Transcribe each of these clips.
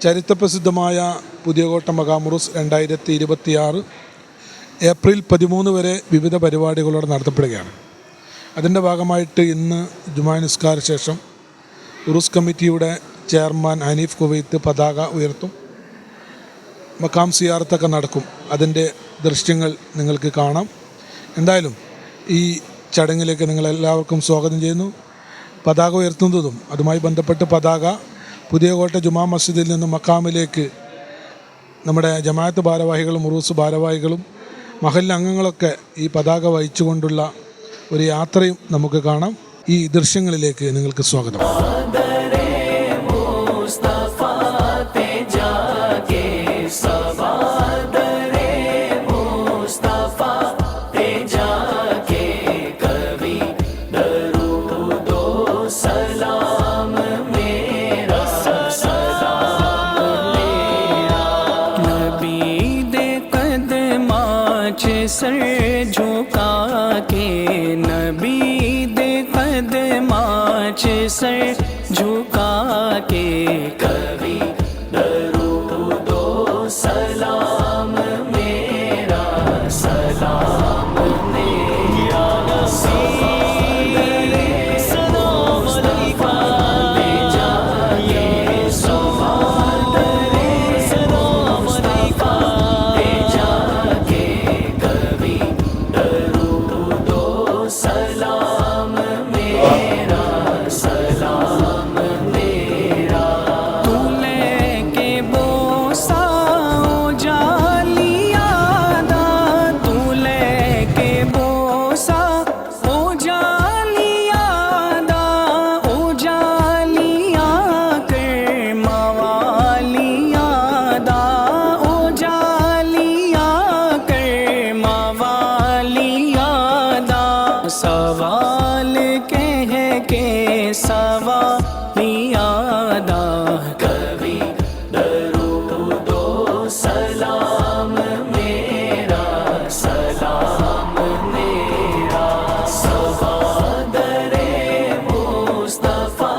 ചരിത്രപ്രസിദ്ധമായ പുതിയകോട്ട മഖാമുറുസ് 2026 ഏപ്രിൽ 13 വരെ വിവിധ പരിപാടികളോടെ നടത്തപ്പെടുകയാണ്. അതിൻ്റെ ഭാഗമായിട്ട് ഇന്ന് ജുമാ നിസ്കാര ശേഷം ഉറുസ് കമ്മിറ്റിയുടെ ചെയർമാൻ ഹനീഫ് കുവൈത്ത് പതാക ഉയർത്തും. മക്കാം സിയാറത്തൊക്കെ നടക്കും. അതിൻ്റെ ദൃശ്യങ്ങൾ നിങ്ങൾക്ക് കാണാം. എന്തായാലും ഈ ചടങ്ങിലേക്ക് നിങ്ങളെല്ലാവർക്കും സ്വാഗതം ചെയ്യുന്നു. പതാക ഉയർത്തുന്നതും അതുമായി ബന്ധപ്പെട്ട് പതാക പുതിയകോട്ട ജുമാ മസ്ജിദിൽ നിന്ന് മക്കാമിലേക്ക് നമ്മുടെ ജമാഅത്ത് ഭാരവാഹികളും ഉറൂസ് ഭാരവാഹികളും മഹല്ല് അംഗങ്ങളൊക്കെ ഈ പതാക വഹിച്ചുകൊണ്ടുള്ള ഒരു യാത്രയും നമുക്ക് കാണാം. ഈ ദൃശ്യങ്ങളിലേക്ക് നിങ്ങൾക്ക് സ്വാഗതം. सर झुका के नबी दे कदमाच सर झुका के कभी दरूदो सलाम मेरा सलाम मेरा सलाम अलैका ले जाए सवादरे सलाम अलैका ले जाके कभी दरूदो सलाम मेरा सलाम मेरा तू लेके बोसा ओ जालियादा तू लेके बोसा ओ जालियादा ओ जालिया कर मवालियादा ओ जालिया कर मवालियादा सवाल कह के सवालियादा कभी दरूदो सलाम मेरा सलाम मेरा सवादरे मुस्तफा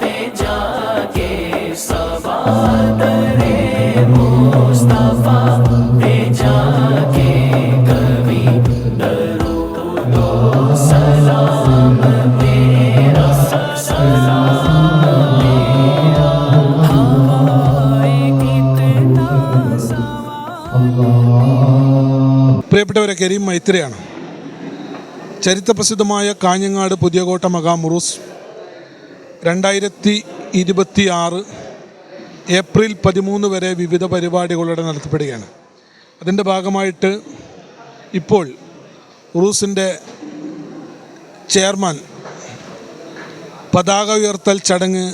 ते जाके सवादरे मुस्तफा ते जाके कभी दरूदो सलाम मेरा सलाम मेरा हवाए कितना പ്രിയപ്പെട്ടവരെ, കരീം മൈത്രിയാണ്. ചരിത്രപ്രസിദ്ധമായ കാഞ്ഞങ്ങാട് പുതിയകോട്ട മഖാമുറുസ് 2026 ഏപ്രിൽ 13 വരെ വിവിധ പരിപാടികളോടെ നടത്തപ്പെടുകയാണ്. അതിൻ്റെ ഭാഗമായിട്ട് ഇപ്പോൾ ഉറൂസിൻ്റെ ചെയർമാൻ പതാക ഉയർത്തൽ ചടങ്ങ്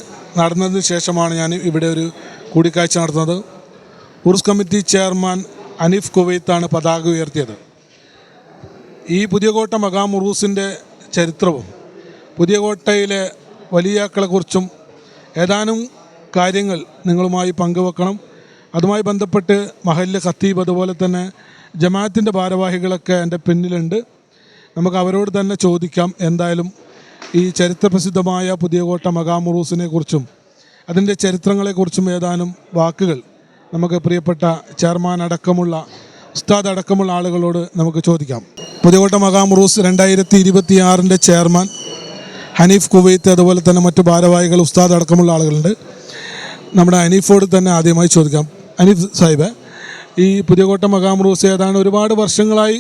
നടന്നതിന് ശേഷമാണ് ഞാൻ ഇവിടെ ഒരു കൂടിക്കാഴ്ച നടത്തുന്നത്. ഉറൂസ് കമ്മിറ്റി ചെയർമാൻ ഹനീഫ് കുവൈത്താണ് പതാക ഉയർത്തിയത്. ഈ പുതിയകോട്ട മഖാമുറൂസിൻ്റെ ചരിത്രവും പുതിയകോട്ടയിലെ വലിയാക്കളെക്കുറിച്ചും ഏതാനും കാര്യങ്ങൾ നിങ്ങളുമായി പങ്കുവെക്കണം. അതുമായി ബന്ധപ്പെട്ട് മഹല്ല് ഖത്തീബ് അതുപോലെ തന്നെ ജമാഅത്തിൻ്റെ ഭാരവാഹികളൊക്കെ എൻ്റെ പിന്നിലുണ്ട്. നമുക്ക് അവരോട് തന്നെ ചോദിക്കാം. എന്തായാലും ഈ ചരിത്രപ്രസിദ്ധമായ പുതിയകോട്ട മഖാമുറൂസിനെ കുറിച്ചും അതിൻ്റെ ചരിത്രങ്ങളെക്കുറിച്ചും ഏതാനും വാക്കുകൾ നമുക്ക് പ്രിയപ്പെട്ട ചെയർമാൻ അടക്കമുള്ള ഉസ്താദ് അടക്കമുള്ള ആളുകളോട് നമുക്ക് ചോദിക്കാം. പുതിയകോട്ട മഖാമുറൂസ് 2026 ചെയർമാൻ ഹനീഫ് കുവൈത്ത് അതുപോലെ തന്നെ മറ്റു ഭാരവാഹികൾ ഉസ്താദ് അടക്കമുള്ള ആളുകളുണ്ട്. നമ്മുടെ ഹനീഫോട് തന്നെ ആദ്യമായി ചോദിക്കാം. ഹനീഫ് സാഹിബ്, ഈ പുതിയകോട്ട മഖാമുറൂസ് ഏതാണ്ട് ഒരുപാട് വർഷങ്ങളായി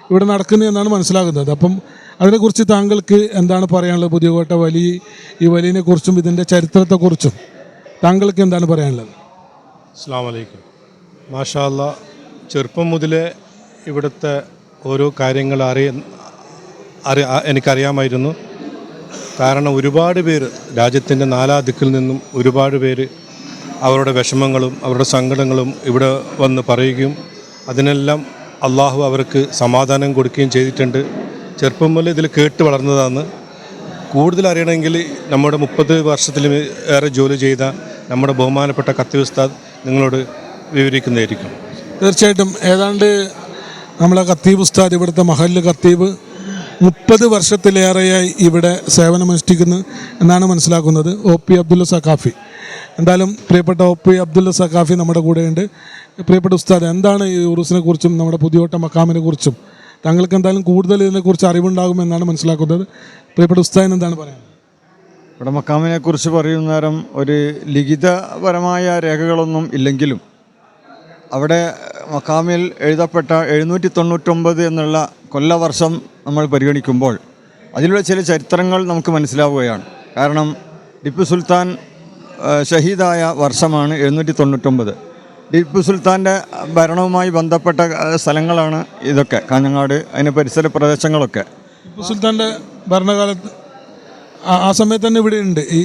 ഇവിടെ നടക്കുന്നു എന്നാണ് മനസ്സിലാകുന്നത്. അപ്പം അതിനെക്കുറിച്ച് താങ്കൾക്ക് എന്താണ് പറയാനുള്ളത്? പുതിയകോട്ട ഈ വലിയെ കുറിച്ചും ഇതിൻ്റെ ചരിത്രത്തെക്കുറിച്ചും താങ്കൾക്ക് എന്താണ് പറയാനുള്ളത്? അസ്സലാമു അലൈക്കും. മാഷാ അല്ലാ, ചെറുപ്പം മുതലേ ഇവിടുത്തെ ഓരോ കാര്യങ്ങൾ എനിക്കറിയാമായിരുന്നു. കാരണം ഒരുപാട് പേര് രാജ്യത്തിൻ്റെ നാലാദിക്കിൽ നിന്നും ഒരുപാട് പേര് അവരുടെ വിഷമങ്ങളും അവരുടെ സങ്കടങ്ങളും ഇവിടെ വന്ന് പറയുകയും അതിനെല്ലാം അള്ളാഹു അവർക്ക് സമാധാനം കൊടുക്കുകയും ചെയ്തിട്ടുണ്ട്. ചെറുപ്പം മുതൽ ഇതിൽ കേട്ട് വളർന്നതാണ്. കൂടുതൽ അറിയണമെങ്കിൽ നമ്മുടെ 30 വർഷത്തിലും ഏറെ ജോലി ചെയ്ത നമ്മുടെ ബഹുമാനപ്പെട്ട ഖത്തീബ് ഉസ്താദ് നിങ്ങളോട് വിവരിക്കുന്നതായിരിക്കും. തീർച്ചയായിട്ടും. ഏതാണ്ട് നമ്മളെ ഖത്തീബ് ഉസ്താദ്, ഇവിടുത്തെ മഹല്ല് ഖത്തീബ് 30 വർഷത്തിലേറെയായി ഇവിടെ സേവനമനുഷ്ഠിക്കുന്നു എന്നാണ് മനസ്സിലാക്കുന്നത്. OP അബ്ദുള്ള സഖാഫി എന്തായാലും പ്രിയപ്പെട്ട ഒ.പി. അബ്ദുള്ള സഖാഫി നമ്മുടെ കൂടെയുണ്ട്. പ്രിയപ്പെട്ട ഉസ്താദ്, എന്താണ് ഈ ഉറൂസിനെ കുറിച്ചും നമ്മുടെ പുതിയോട്ട മക്കാമിനെ കുറിച്ചും താങ്കൾക്ക് എന്തായാലും കൂടുതൽ ഇതിനെക്കുറിച്ച് അറിവുണ്ടാകുമെന്നാണ് മനസ്സിലാക്കുന്നത്. പ്രിയപ്പെട്ട ഉസ്താദിന് എന്താണ് പറയാൻ? ഇവിടെ മക്കാമിനെ കുറിച്ച് പറയുന്ന നേരം ഒരു ലിഖിതപരമായ രേഖകളൊന്നും ഇല്ലെങ്കിലും അവിടെ മക്കാമിൽ എഴുതപ്പെട്ട 799 എന്നുള്ള കൊല്ലവർഷം നമ്മൾ പരിഗണിക്കുമ്പോൾ അതിലുള്ള ചില ചരിത്രങ്ങൾ നമുക്ക് മനസ്സിലാവുകയാണ്. കാരണം ടിപ്പു സുൽത്താൻ ഷഹീദായ വർഷമാണ് 799. ടിപ്പു സുൽത്താൻ്റെ ഭരണവുമായി ബന്ധപ്പെട്ട സ്ഥലങ്ങളാണ് ഇതൊക്കെ, കാഞ്ഞങ്ങാട് അതിന് പരിസര പ്രദേശങ്ങളൊക്കെ. ടിപ്പു സുൽത്താൻ്റെ ഭരണകാലത്ത് ആ സമയത്ത് തന്നെ ഇവിടെ ഉണ്ട്. ഈ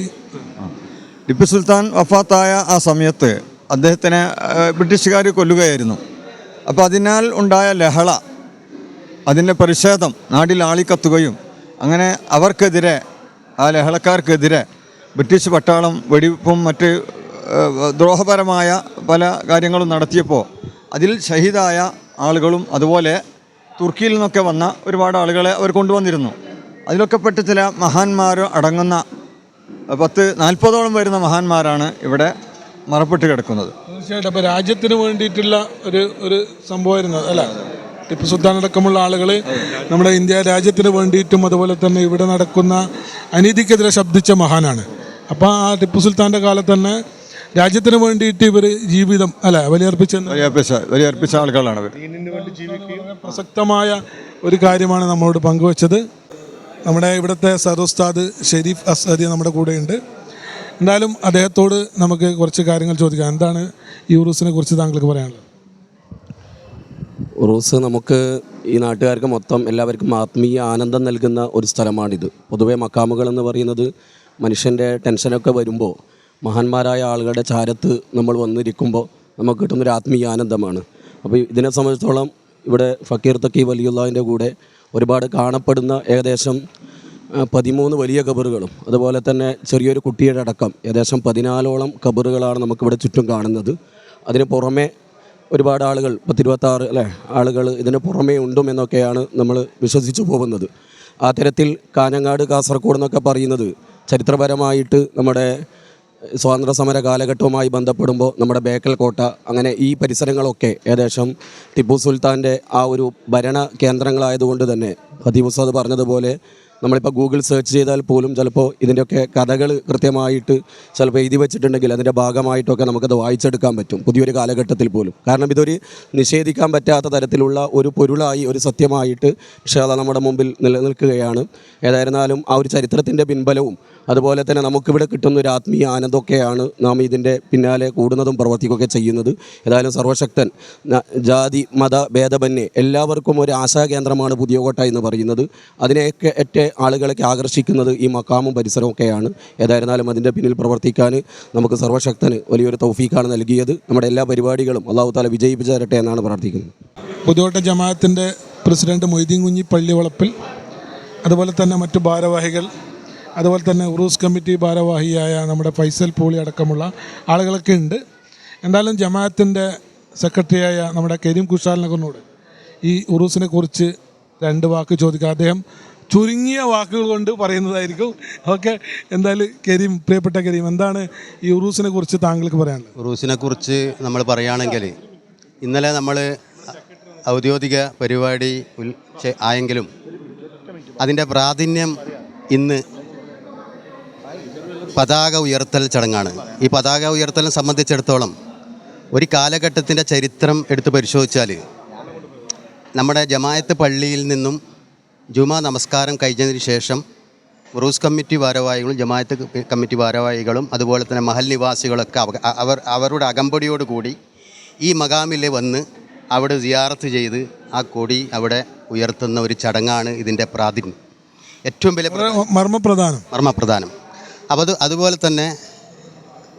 ടിപ്പു സുൽത്താൻ വഫാത്തായ ആ സമയത്ത് അദ്ദേഹത്തിനെ ബ്രിട്ടീഷുകാർ കൊല്ലുകയായിരുന്നു. അപ്പോൾ അതിനാൽ ഉണ്ടായ ലഹള, അതിൻ്റെ പ്രതിഷേധം നാട്ടിൽ ആളിക്കത്തുകയും അങ്ങനെ അവർക്കെതിരെ, ആ ലഹളക്കാർക്കെതിരെ ബ്രിട്ടീഷ് പട്ടാളം വെടിവെപ്പും മറ്റ് ദ്രോഹപരമായ പല കാര്യങ്ങളും നടത്തിയപ്പോൾ അതിൽ ഷഹീദായ ആളുകളും അതുപോലെ തുർക്കിയിൽ നിന്നൊക്കെ വന്ന ഒരുപാട് ആളുകളെ അവർ കൊണ്ടുവന്നിരുന്നു. അതിലൊക്കെ പെട്ട ചില മഹാന്മാർ അടങ്ങുന്ന 40-40ഓളം വരുന്ന മഹാന്മാരാണ് ഇവിടെ മറപ്പെട്ട് കിടക്കുന്നത്. തീർച്ചയായിട്ടും. അപ്പോൾ രാജ്യത്തിന് വേണ്ടിയിട്ടുള്ള ഒരു സംഭവമായിരുന്നു അല്ല, ടിപ്പു സുൽത്താൻ അടക്കമുള്ള ആളുകൾ നമ്മുടെ ഇന്ത്യ രാജ്യത്തിന് വേണ്ടിയിട്ടും അതുപോലെ തന്നെ ഇവിടെ നടക്കുന്ന അനീതിക്കെതിരെ ശബ്ദിച്ച മഹാനാണ്. അപ്പോൾ ആ ടിപ്പു സുൽത്താൻ്റെ കാലത്ത് തന്നെ രാജ്യത്തിന് വേണ്ടിയിട്ട് ഇവർ ജീവിതം ബലിയർപ്പിച്ച ആളുകളാണ് അവർ. പ്രസക്തമായ ഒരു കാര്യമാണ് നമ്മളോട് പങ്കുവച്ചത്. നമ്മുടെ ഇവിടുത്തെ സറുസ്താദ് ഷെരീഫ് അസ്ഹദി നമ്മുടെ കൂടെയുണ്ട്. എന്തായാലും അദ്ദേഹത്തോട് നമുക്ക് കുറച്ച് കാര്യങ്ങൾ ചോദിക്കാം. എന്താണ് ഈ ഉറൂസിനെ കുറിച്ച് താങ്കൾക്ക് പറയാനുള്ളത്? ഉറൂസ് നമുക്ക് ഈ നാട്ടുകാർക്ക് മൊത്തം എല്ലാവർക്കും ആത്മീയ ആനന്ദം നൽകുന്ന ഒരു സ്ഥലമാണിത്. പൊതുവേ മക്കാമുകൾ എന്ന് പറയുന്നത് മനുഷ്യൻ്റെ ടെൻഷനൊക്കെ വരുമ്പോൾ മഹാന്മാരായ ആളുകളുടെ ചാരത്ത് നമ്മൾ വന്നിരിക്കുമ്പോൾ നമുക്ക് കിട്ടുന്നൊരു ആത്മീയ ആനന്ദമാണ്. അപ്പോൾ ഇതിനെ സംബന്ധിച്ചിടത്തോളം ഇവിടെ ഫക്കീർ തക്കി വലിയുള്ളതിൻ്റെ കൂടെ ഒരുപാട് കാണപ്പെടുന്ന ഏകദേശം 13 വലിയ കബറുകളും അതുപോലെ തന്നെ ചെറിയൊരു കുട്ടിയുടെ അടക്കം ഏകദേശം 14ഓളം കബറുകളാണ് നമുക്കിവിടെ ചുറ്റും കാണുന്നത്. അതിന് പുറമെ ഒരുപാട് ആളുകൾ 10-26 ആളുകൾ ഇതിന് പുറമേ ഉണ്ടുമെന്നൊക്കെയാണ് നമ്മൾ വിശ്വസിച്ചു പോകുന്നത്. ആ തരത്തിൽ കാഞ്ഞങ്ങാട് കാസർഗോഡ് എന്നൊക്കെ പറയുന്നത് ചരിത്രപരമായിട്ട് നമ്മുടെ സ്വാതന്ത്ര്യ സമര കാലഘട്ടവുമായി ബന്ധപ്പെടുമ്പോൾ നമ്മുടെ ബേക്കൽ കോട്ട അങ്ങനെ ഈ പരിസരങ്ങളൊക്കെ ഏകദേശം ടിപ്പു സുൽത്താൻ്റെ ആ ഒരു ഭരണ കേന്ദ്രങ്ങളായതുകൊണ്ട് തന്നെ ഖതീബ് ഉസ്താദ് പറഞ്ഞതുപോലെ നമ്മളിപ്പോൾ ഗൂഗിൾ സെർച്ച് ചെയ്താൽ പോലും ചിലപ്പോൾ ഇതിൻ്റെയൊക്കെ കഥകൾ കൃത്യമായിട്ട് ചിലപ്പോൾ എഴുതി വെച്ചിട്ടുണ്ടെങ്കിൽ അതിൻ്റെ ഭാഗമായിട്ടൊക്കെ നമുക്കത് വായിച്ചെടുക്കാൻ പറ്റും പുതിയൊരു കാലഘട്ടത്തിൽ പോലും. കാരണം ഇതൊരു നിഷേധിക്കാൻ പറ്റാത്ത തരത്തിലുള്ള ഒരു പൊരുളായി, ഒരു സത്യമായിട്ട് ഇൻഷാ അല്ലാഹ് നമ്മുടെ മുമ്പിൽ നിലനിൽക്കുകയാണ്. ഏതായിരുന്നാലും ആ ഒരു ചരിത്രത്തിൻ്റെ പിൻബലവും അതുപോലെ തന്നെ നമുക്കിവിടെ കിട്ടുന്ന ഒരു ആത്മീയ ആനന്ദമൊക്കെയാണ് നാം ഇതിൻ്റെ പിന്നാലെ കൂടുന്നതും പ്രവർത്തിക്കുകയൊക്കെ ചെയ്യുന്നത്. ഏതായാലും സർവശക്തൻ ജാതി മത ഭേദമന്യേ എല്ലാവർക്കും ഒരു ആശാകേന്ദ്രമാണ് പുതിയകോട്ട എന്ന് പറയുന്നത്. അതിനെയൊക്കെ ഏറ്റവും ആളുകളൊക്കെ ആകർഷിക്കുന്നത് ഈ മക്കാമും പരിസരമൊക്കെയാണ്. ഏതായിരുന്നാലും അതിൻ്റെ പിന്നിൽ പ്രവർത്തിക്കാൻ നമുക്ക് സർവശക്തന് വലിയൊരു തൗഫീഖാണ് നൽകിയത്. നമ്മുടെ എല്ലാ പരിപാടികളും അല്ലാഹു തആല വിജയിപ്പിച്ചു തരട്ടെ എന്നാണ് പ്രാർത്ഥിക്കുന്നത്. പുതിയോട്ട ജമാഅത്തിൻ്റെ പ്രസിഡന്റ് മൊയ്തീൻ കുഞ്ഞി പള്ളിവളപ്പിൽ, അതുപോലെ തന്നെ മറ്റു ഭാരവാഹികൾ, അതുപോലെ തന്നെ ഉറൂസ് കമ്മിറ്റി ഭാരവാഹിയായ നമ്മുടെ ഫൈസൽ പോളി അടക്കമുള്ള ആളുകളൊക്കെ ഉണ്ട്. എന്തായാലും ജമാഅത്തിൻ്റെ സെക്രട്ടറിയായ നമ്മുടെ കരീം കുഷാലിനോട് ഈ ഉറൂസിനെ കുറിച്ച് 2 വാക്ക് ചോദിക്കാം. അദ്ദേഹം ചുരുങ്ങിയ വാക്കുകൾ കൊണ്ട് പറയുന്നതായിരിക്കും. ഓക്കെ, എന്തായാലും കരീം, പ്രിയപ്പെട്ട കരീം, എന്താണ് ഈ ഉറൂസിനെ കുറിച്ച് താങ്കൾക്ക് പറയാനുള്ളത്? ഉറൂസിനെ കുറിച്ച് നമ്മൾ പറയുകയാണെങ്കിൽ ഇന്നലെ നമ്മൾ ഔദ്യോഗിക പരിപാടി ആയെങ്കിലും അതിൻ്റെ പ്രാധാന്യം ഇന്ന് പതാക ഉയർത്തൽ ചടങ്ങാണ്. ഈ പതാക ഉയർത്തലിനെ സംബന്ധിച്ചിടത്തോളം ഒരു കാലഘട്ടത്തിൻ്റെ ചരിത്രം എടുത്ത് പരിശോധിച്ചാൽ നമ്മുടെ ജമാഅത്ത് പള്ളിയിൽ നിന്നും ജുമാ നമസ്കാരം കഴിഞ്ഞതിന് ശേഷം ഉറൂസ് കമ്മിറ്റി ഭാരവാഹികളും ജമാഅത്ത് കമ്മിറ്റി ഭാരവാഹികളും അതുപോലെ തന്നെ മഹൽ നിവാസികളൊക്കെ അവരുടെ അകമ്പടിയോടുകൂടി ഈ മഖാമിൽ വന്ന് അവിടെ സിയാറത്ത് ചെയ്ത് ആ കൊടി അവിടെ ഉയർത്തുന്ന ഒരു ചടങ്ങാണ് ഇതിൻ്റെ പ്രാധാന്യം. ഏറ്റവും വലിയ മർമ്മപ്രധാനം. അപ്പോൾ അതുപോലെ തന്നെ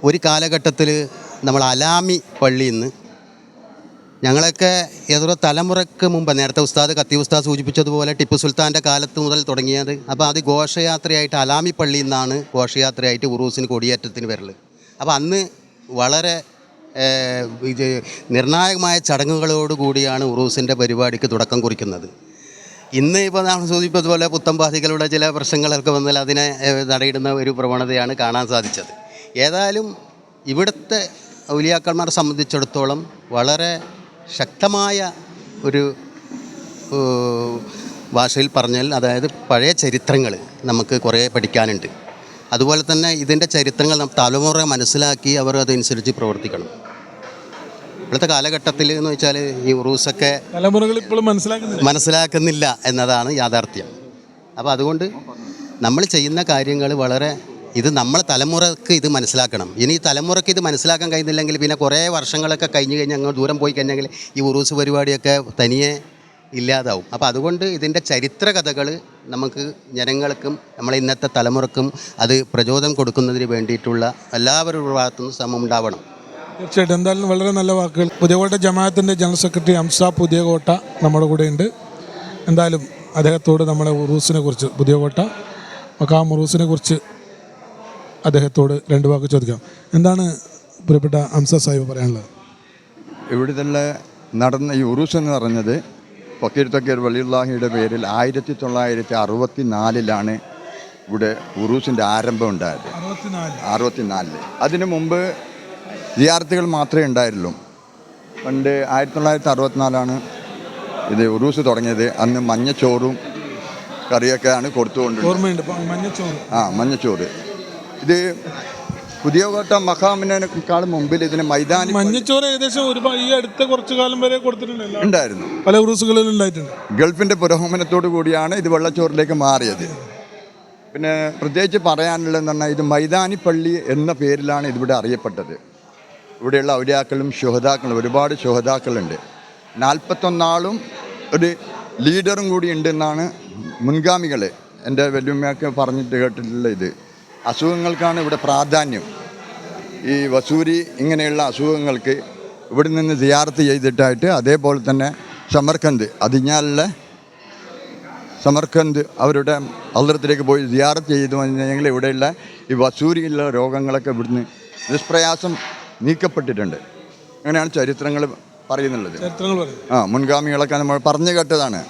ഒരു കാലഘട്ടത്തിൽ നമ്മൾ അലാമി പള്ളിയിൽ നിന്ന് ഞങ്ങളൊക്കെ ഏതൊരു തലമുറയ്ക്ക് മുമ്പ്, നേരത്തെ ഖത്തീബ് ഉസ്താദ് സൂചിപ്പിച്ചതുപോലെ ടിപ്പു സുൽത്താൻ്റെ കാലത്ത് മുതൽ തുടങ്ങിയത്. അപ്പോൾ അത് ഘോഷയാത്രയായിട്ട് അലാമി പള്ളിയിൽ നിന്നാണ് ഘോഷയാത്രയായിട്ട് ഉറൂസിന് കൊടിയേറ്റത്തിന് വരൽ. അപ്പോൾ അന്ന് വളരെ നിർണായകമായ ചടങ്ങുകളോടുകൂടിയാണ് ഉറൂസിൻ്റെ പരിപാടിക്ക് തുടക്കം കുറിക്കുന്നത്. ഇന്ന് ഇപ്പോൾ നാം സൂചിപ്പിച്ചതുപോലെ പുത്തംപാതികളുടെ ചില പ്രശ്നങ്ങളൊക്കെ വന്നാൽ അതിനെ തടയിടുന്ന ഒരു പ്രവണതയാണ് കാണാൻ സാധിച്ചത്. ഏതായാലും ഇവിടുത്തെ ഔലിയാക്കന്മാരെ സംബന്ധിച്ചിടത്തോളം വളരെ ശക്തമായ ഒരു ഭാഷയിൽ പറഞ്ഞാൽ, അതായത് പഴയ ചരിത്രങ്ങൾ നമുക്ക് കുറേ പഠിക്കാനുണ്ട്. അതുപോലെ തന്നെ ഇതിൻ്റെ ചരിത്രങ്ങൾ തലമുറ മനസ്സിലാക്കി അവർ അതനുസരിച്ച് പ്രവർത്തിക്കണം. ഇപ്പോഴത്തെ കാലഘട്ടത്തിൽ എന്ന് വെച്ചാൽ ഈ ഉറൂസൊക്കെ തലമുറകൾ ഇപ്പോഴും മനസ്സിലാക്കുന്നില്ല എന്നതാണ് യാഥാർത്ഥ്യം. അപ്പോൾ അതുകൊണ്ട് നമ്മൾ ചെയ്യുന്ന കാര്യങ്ങൾ വളരെ ഇത് നമ്മളെ തലമുറക്ക് ഇത് മനസ്സിലാക്കണം. ഇനി തലമുറക്ക് ഇത് മനസ്സിലാക്കാൻ കഴിയുന്നില്ലെങ്കിൽ പിന്നെ കുറേ വർഷങ്ങളൊക്കെ കഴിഞ്ഞ് കഴിഞ്ഞാൽ അങ്ങ് ദൂരം പോയി കഴിഞ്ഞെങ്കിൽ ഈ ഉറൂസ് പരിപാടിയൊക്കെ തനിയെ ഇല്ലാതാവും. അപ്പോൾ അതുകൊണ്ട് ഇതിൻ്റെ ചരിത്ര കഥകൾ നമുക്ക് ജനങ്ങൾക്കും നമ്മളെ ഇന്നത്തെ തലമുറക്കും അത് പ്രചോദനം കൊടുക്കുന്നതിന് വേണ്ടിയിട്ടുള്ള എല്ലാവരുടെ ഭാഗത്തുനിന്നും ശ്രമം ഉണ്ടാവണം. തീർച്ചയായിട്ടും. എന്തായാലും വളരെ നല്ല വാക്കുകൾ. പുതിയകോട്ട ജമാഅത്തിൻ്റെ ജനറൽ സെക്രട്ടറി ഹംസ പുതിയകോട്ട നമ്മുടെ കൂടെ ഉണ്ട്. എന്തായാലും അദ്ദേഹത്തോട് നമ്മുടെ ഉറൂസിനെ കുറിച്ച്, പുതിയകോട്ട മഖാം ഉറൂസിനെ കുറിച്ച് അദ്ദേഹത്തോട് രണ്ട് വാക്ക് ചോദിക്കാം. എന്താണ് പ്രിയപ്പെട്ട ഹംസ സാഹിബ് പറയാനുള്ളത്? ഇവിടുത്തെ നടന്ന ഈ ഉറൂസ് എന്ന് പറഞ്ഞത് ഫക്കീർ തക്കീർ വലിയുള്ളാഹിയുടെ പേരിൽ 1964 ഇവിടെ ഉറൂസിൻ്റെ ആരംഭം ഉണ്ടായത്. 64. അതിനു മുമ്പ് സിയാറത്തുകൾ മാത്രമേ ഉണ്ടായിരുന്നുള്ളൂ. പണ്ട് 1964 ഇത് ഉറൂസ് തുടങ്ങിയത്. അന്ന് മഞ്ഞച്ചോറും കറിയൊക്കെയാണ് കൊടുത്തുകൊണ്ടിരുന്നത്. മഞ്ഞച്ചോറ്. ഇത് പുതിയകോട്ട മഖാമിനേക്കാൾ മുമ്പിൽ ഇതിന് മൈതാനി മഞ്ഞച്ചോറ് ഏകദേശം ഈ അടുത്ത കുറച്ചു കാലം വരെ ഉണ്ടായിരുന്നു. പല ഉറൂസുകളിലും ഉണ്ടായിട്ടുണ്ട്. ഗൾഫിൻ്റെ പുരോഗമനത്തോടു കൂടിയാണ് ഇത് വെള്ളച്ചോറിലേക്ക് മാറിയത്. പിന്നെ പ്രത്യേകിച്ച് പറയാനുള്ളതെന്ന് പറഞ്ഞാൽ ഇത് മൈതാനി പള്ളി എന്ന പേരിലാണ് ഇതിവിടെ അറിയപ്പെട്ടത്. ഇവിടെയുള്ള ഔലിയാക്കളും ശുഹദാക്കളും ഒരുപാട് ശുഹദാക്കളുണ്ട്. 41 ഒരു ലീഡറും കൂടി ഉണ്ടെന്നാണ് മുൻഗാമികൾ എൻ്റെ വല്യമ്മയൊക്കെ പറഞ്ഞിട്ട് കേട്ടിട്ടുള്ള. ഇത് അസുഖങ്ങൾക്കാണ് ഇവിടെ പ്രാധാന്യം. ഈ വസൂരി ഇങ്ങനെയുള്ള അസുഖങ്ങൾക്ക് ഇവിടെ നിന്ന് സിയാറത്ത് ചെയ്തിട്ടായിട്ട്, അതേപോലെ തന്നെ സമർഖന്ദ് അതിഞ്ഞാലുള്ള സമർഖന്ദ് അവരുടെ ഹദ്റത്തിലേക്ക് പോയി സിയാറത്ത് ചെയ്തു കഴിഞ്ഞെങ്കിൽ ഇവിടെയുള്ള ഈ വസൂരിയുള്ള രോഗങ്ങളൊക്കെ ഇവിടുന്ന് നിഷ്പ്രയാസം നീക്കപ്പെട്ടിട്ടുണ്ട്. അങ്ങനെയാണ് ചരിത്രങ്ങൾ പറയുന്നുള്ളത്. മുൻഗാമികളൊക്കെ നമ്മൾ പറഞ്ഞു കേട്ടതാണ്.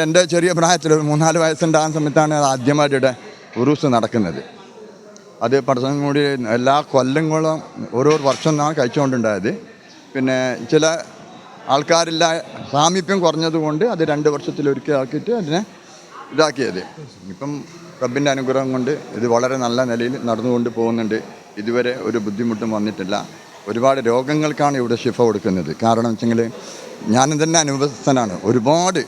എൻ്റെ ചെറിയ പ്രായത്തിൽ 3-4 വയസ്സുണ്ടാകുന്ന സമയത്താണ് ആദ്യമായിട്ട് ഉറൂസ് നടക്കുന്നത്. അത് പഠനം കൂടി എല്ലാ കൊല്ലങ്ങളും ഓരോ വർഷം നാം കഴിച്ചുകൊണ്ടുണ്ടായത്. പിന്നെ ചില ആൾക്കാരില്ല സാമീപ്യം കുറഞ്ഞതുകൊണ്ട് അത് 2 വർഷത്തിലൊരിക്കൽ ആക്കിയിട്ട് അതിനെ ഇതാക്കിയത്. ഇപ്പം റബ്ബിൻ്റെ അനുഗ്രഹം കൊണ്ട് ഇത് വളരെ നല്ല നിലയിൽ നടന്നുകൊണ്ട് പോകുന്നുണ്ട്. ഇതുവരെ ഒരു ബുദ്ധിമുട്ടും വന്നിട്ടില്ല. ഒരുപാട് രോഗങ്ങൾക്കാണ് ഇവിടെ ശിഫ കൊടുക്കുന്നത്. കാരണം വെച്ചെങ്കിൽ ഞാനും തന്നെ അനുഭവസ്ഥനാണ്. ഒരുപാട്,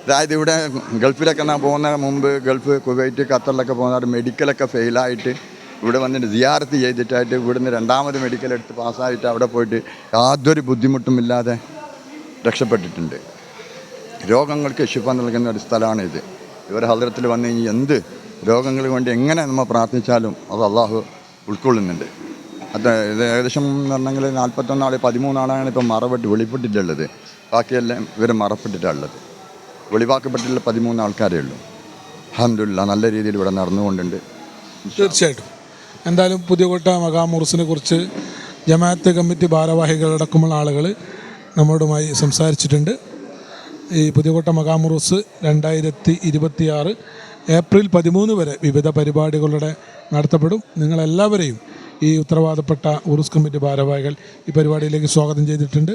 അതായത് ഇവിടെ ഗൾഫിലൊക്കെ പോകുന്ന മുമ്പ് ഗൾഫ്, കുവൈറ്റ്, ഖത്തറിലൊക്കെ പോകുന്ന മെഡിക്കലൊക്കെ ഫെയിലായിട്ട് ഇവിടെ വന്നിട്ട് സിയാറത്ത് ചെയ്തിട്ടായിട്ട് ഇവിടുന്ന് 2ാമത് മെഡിക്കൽ എടുത്ത് പാസ്സായിട്ട് അവിടെ പോയിട്ട് യാതൊരു ബുദ്ധിമുട്ടുമില്ലാതെ രക്ഷപ്പെട്ടിട്ടുണ്ട്. രോഗങ്ങൾക്ക് ശിഫ നൽകുന്ന ഒരു സ്ഥലമാണ് ഇത്. ഇവർ ഹദ്റത്തിൽ വന്നു കഴിഞ്ഞാൽ എന്ത് രോഗങ്ങൾ കൊണ്ട് എങ്ങനെ നമ്മൾ പ്രാർത്ഥിച്ചാലും അത് അള്ളാഹു ഉൾക്കൊള്ളുന്നുണ്ട്. അത് ഇത് ഏകദേശം എന്ന് പറഞ്ഞെങ്കിൽ 41 13 ആളാണ് ഇപ്പം വെളിപ്പെട്ടിട്ടുള്ളത്. ബാക്കിയെല്ലാം ഇവർ മറപ്പെട്ടിട്ടുള്ളത്. വെളിവാക്കപ്പെട്ടിട്ടുള്ള 13 ആൾക്കാരേ ഉള്ളൂ. അൽഹംദുലില്ലാഹ് നല്ല രീതിയിൽ ഇവിടെ നടന്നുകൊണ്ടുണ്ട്. തീർച്ചയായിട്ടും. എന്തായാലും പുതിയകോട്ട മഖാം ഉറൂസിനെ കുറിച്ച് ജമാഅത്ത് കമ്മിറ്റി ഭാരവാഹികളടക്കമുള്ള ആളുകൾ നമ്മോടുമായി സംസാരിച്ചിട്ടുണ്ട്. ഈ പുതിയകോട്ട മഖാം ഉറൂസ് 2026 ഏപ്രിൽ 13 വരെ വിവിധ പരിപാടികളുടെ നടത്തപ്പെടും. നിങ്ങളെല്ലാവരെയും ഈ ഉത്തരവാദപ്പെട്ട ഉറൂസ് കമ്മിറ്റി ഭാരവാഹികൾ ഈ പരിപാടിയിലേക്ക് സ്വാഗതം ചെയ്തിട്ടുണ്ട്.